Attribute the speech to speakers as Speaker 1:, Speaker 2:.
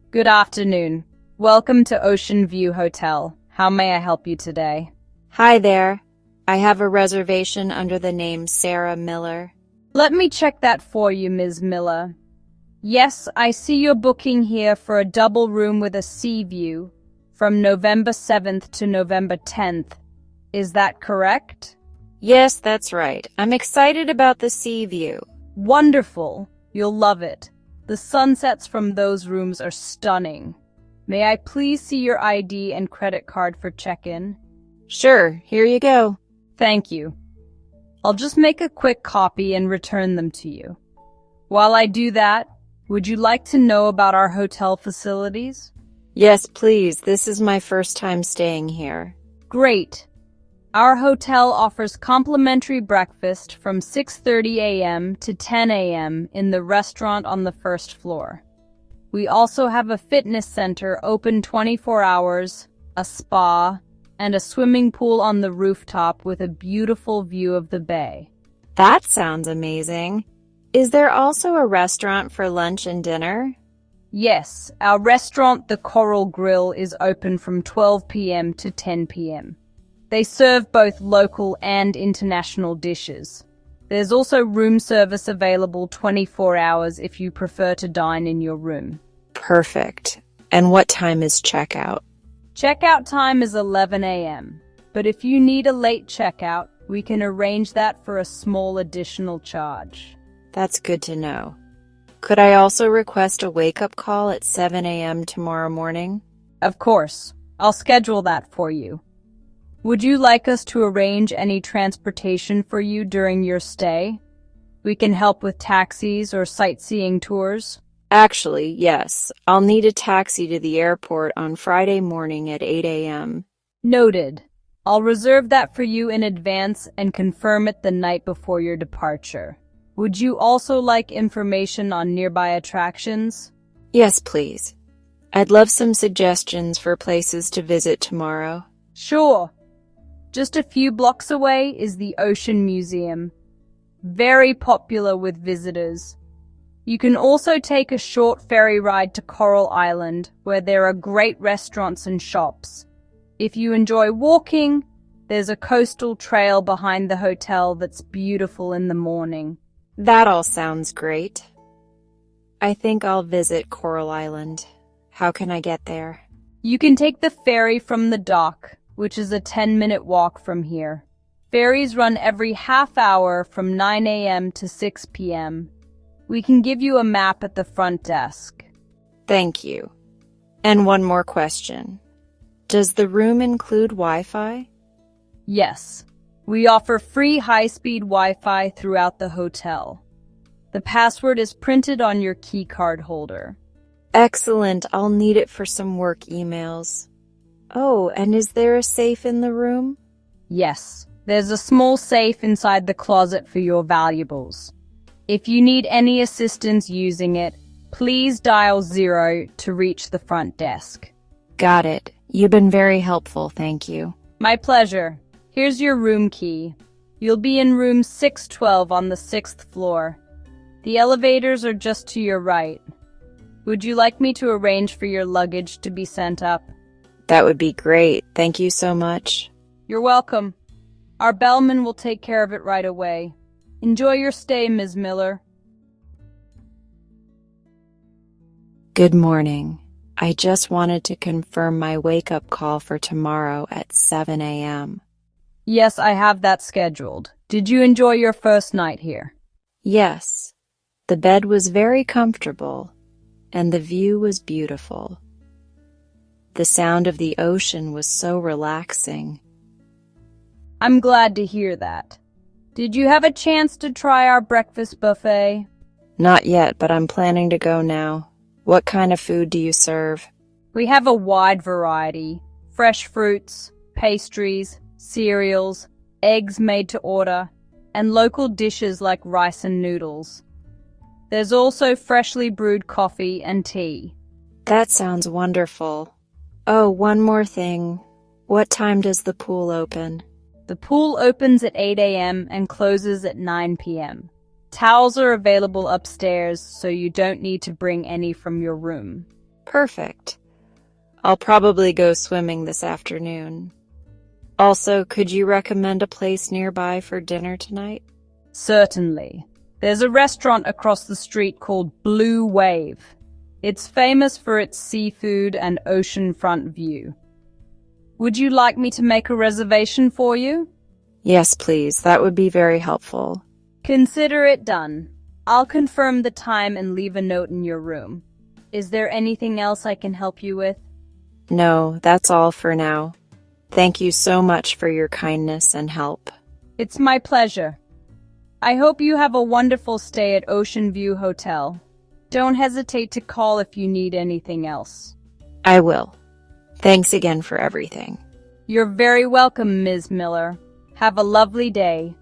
Speaker 1: Good afternoon. Welcome to Ocean View Hotel. How may I help you today?
Speaker 2: Hi there. I have a reservation under the name Sarah Miller.
Speaker 1: Let me check that for you, Ms. Miller. Yes, I see your booking here for a double room with a sea view from November 7th to November 10th. Is that correct?
Speaker 2: Yes, that's right. I'm excited about the sea view.
Speaker 1: Wonderful. You'll love it. The sunsets from those rooms are stunning. May I please see your ID and credit card for check-in?
Speaker 2: Sure, here you go.
Speaker 1: Thank you. I'll just make a quick copy and return them to you. While I do that, would you like to know about our hotel facilities?
Speaker 2: Yes, please. This is my first time staying here.
Speaker 1: Great. Our hotel offers complimentary breakfast from 6:30 a.m. to 10 a.m. in the restaurant on the first floor. We also have a fitness center open 24 hours, a spa, and a swimming pool on the rooftop with a beautiful view of the bay.
Speaker 2: That sounds amazing. Is there also a restaurant for lunch and dinner?
Speaker 1: Yes, our restaurant, the Coral Grill, is open from 12 p.m. to 10 p.m. They serve both local and international dishes. There's also room service available 24 hours if you prefer to dine in your room.
Speaker 2: Perfect. And what time is checkout?
Speaker 1: Checkout time is 11 a.m., but if you need a late checkout, we can arrange that for a small additional charge.
Speaker 2: That's good to know. Could I also request a wake-up call at 7 a.m. tomorrow morning?
Speaker 1: Of course. I'll schedule that for you. Would you like us to arrange any transportation for you during your stay? We can help with taxis or sightseeing tours.
Speaker 2: Actually, yes. I'll need a taxi to the airport on Friday morning at 8 a.m.
Speaker 1: Noted. I'll reserve that for you in advance and confirm it the night before your departure. Would you also like information on nearby attractions?
Speaker 2: Yes, please. I'd love some suggestions for places to visit tomorrow.
Speaker 1: Sure. Just a few blocks away is the Ocean Museum. Very popular with visitors. You can also take a short ferry ride to Coral Island, where there are great restaurants and shops. If you enjoy walking, there's a coastal trail behind the hotel that's beautiful in the morning.
Speaker 2: That all sounds great. I think I'll visit Coral Island. How can I get there?
Speaker 1: You can take the ferry from the dock, which is a 10-minute walk from here. Ferries run every half hour from 9 a.m. to 6 p.m. We can give you a map at the front desk.
Speaker 2: Thank you. And one more question. Does the room include Wi-Fi?
Speaker 1: Yes. We offer free high-speed Wi-Fi throughout the hotel. The password is printed on your key card holder.
Speaker 2: Excellent. I'll need it for some work emails. Oh, and is there a safe in the room?
Speaker 1: Yes. There's a small safe inside the closet for your valuables. If you need any assistance using it, please dial 0 to reach the front desk.
Speaker 2: Got it. You've been very helpful, thank you.
Speaker 1: My pleasure. Here's your room key. You'll be in room 612 on the 6th floor. The elevators are just to your right. Would you like me to arrange for your luggage to be sent up?
Speaker 2: That would be great. Thank you so much.
Speaker 1: You're welcome. Our bellman will take care of it right away. Enjoy your stay, Ms. Miller.
Speaker 2: Good morning. I just wanted to confirm my wake-up call for tomorrow at 7 a.m.
Speaker 1: Yes, I have that scheduled. Did you enjoy your first night here?
Speaker 2: Yes. The bed was very comfortable, and the view was beautiful. The sound of the ocean was so relaxing.
Speaker 1: I'm glad to hear that. Did you have a chance to try our breakfast buffet?
Speaker 2: Not yet, but I'm planning to go now. What kind of food do you serve?
Speaker 1: We have a wide variety. Fresh fruits, pastries, cereals, eggs made to order, and local dishes like rice and noodles. There's also freshly brewed coffee and tea.
Speaker 2: That sounds wonderful. Oh, one more thing. What time does the pool open?
Speaker 1: The pool opens at 8 a.m. and closes at 9 p.m. Towels are available upstairs, so you don't need to bring any from your room.
Speaker 2: Perfect. I'll probably go swimming this afternoon. Also, could you recommend a place nearby for dinner tonight?
Speaker 1: Certainly. There's a restaurant across the street called Blue Wave. It's famous for its seafood and oceanfront view. Would you like me to make a reservation for you?
Speaker 2: Yes, please. That would be very helpful.
Speaker 1: Consider it done. I'll confirm the time and leave a note in your room. Is there anything else I can help you with?
Speaker 2: No, that's all for now. Thank you so much for your kindness and help.
Speaker 1: It's my pleasure. I hope you have a wonderful stay at Ocean View Hotel. Don't hesitate to call if you need anything else.
Speaker 2: I will. Thanks again for everything.
Speaker 1: You're very welcome, Ms. Miller. Have a lovely day.